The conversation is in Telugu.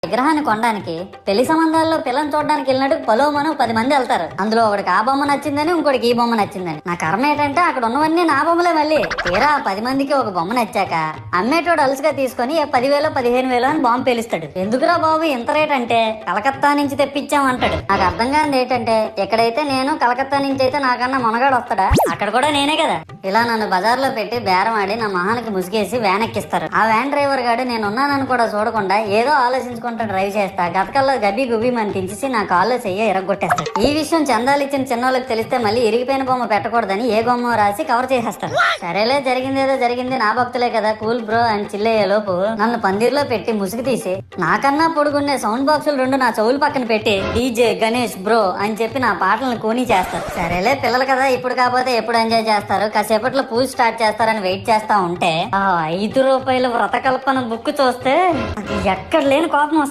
విగ్రహాన్ని కొనడానికి పెళ్లి సంబంధాల్లో పిల్లని చూడడానికి వెళ్ళినట్టు పలోమను 10 మంది వెళ్తారు. అందులో ఒకడికి ఆ బొమ్మ నచ్చిందని, ఇంకోటికి ఈ బొమ్మ నచ్చిందని. నా కర్మ ఏంటంటే అక్కడ ఉన్నవన్నీ నా బొమ్మలే. మళ్ళీ తీరా 10 మందికి ఒక బొమ్మ నచ్చాక అమ్మేటోడు అలుసుగా తీసుకొని 10,000 15,000 అని బాంబు పేలుస్తాడు. ఎందుకురా బాబు ఇంత రేట్ అంటే కలకత్తా నుంచి తెప్పించామంటాడు. నాకు అర్థం కానిది ఏంటంటే ఎక్కడైతే నేను కలకత్తా నుంచి అయితే నాకన్నా మొనగాడు వస్తాడా, అక్కడ కూడా నేనే కదా. ఇలా నన్ను బజార్లో పెట్టి బేరం ఆడి నా మొహానికి ముసుగేసి వ్యాన్ ఎక్కిస్తారు. ఆ వ్యాన్ డ్రైవర్ గాడు నేనున్నానని కూడా చూడకుండా ఏదో ఆలోచించుకుంటా డ్రైవ్ చేస్తా. గతకల్లో గబ్బి గుబ్బి మన తించేసి నా కాల్లో చెయ్యి ఎరగొట్టేస్తాడు. ఈ విషయం చందాలు ఇచ్చిన చిన్నోళ్ళకి తెలిస్తే మళ్ళీ ఇరిగిపోయిన బొమ్మ పెట్టకూడదని ఏ బొమ్మ రాసి కవర్ చేసేస్తాడు. సరేలే జరిగిందేదో జరిగింది, నా భక్తులే కదా, కూల్ బ్రో అని చిల్లయ్యే లోపు నన్ను పందిర్లో పెట్టి ముసుగు తీసి నాకన్నా పొడుగుండే సౌండ్ బాక్సులు 2 నా చెవులు పక్కన పెట్టి డీజే గణేష్ బ్రో అని చెప్పి నా పాటలను కూనీ చేస్తారు. సరేలే పిల్లలు కదా, ఇప్పుడు కాకపోతే ఎప్పుడు ఎంజాయ్ చేస్తారు, కాసేపట్లో పూజ స్టార్ట్ చేస్తారని వెయిట్ చేస్తా ఉంటే ఆ 5 రూపాయల వ్రతకల్పన బుక్ చూస్తే ఎక్కడ లేని కోపం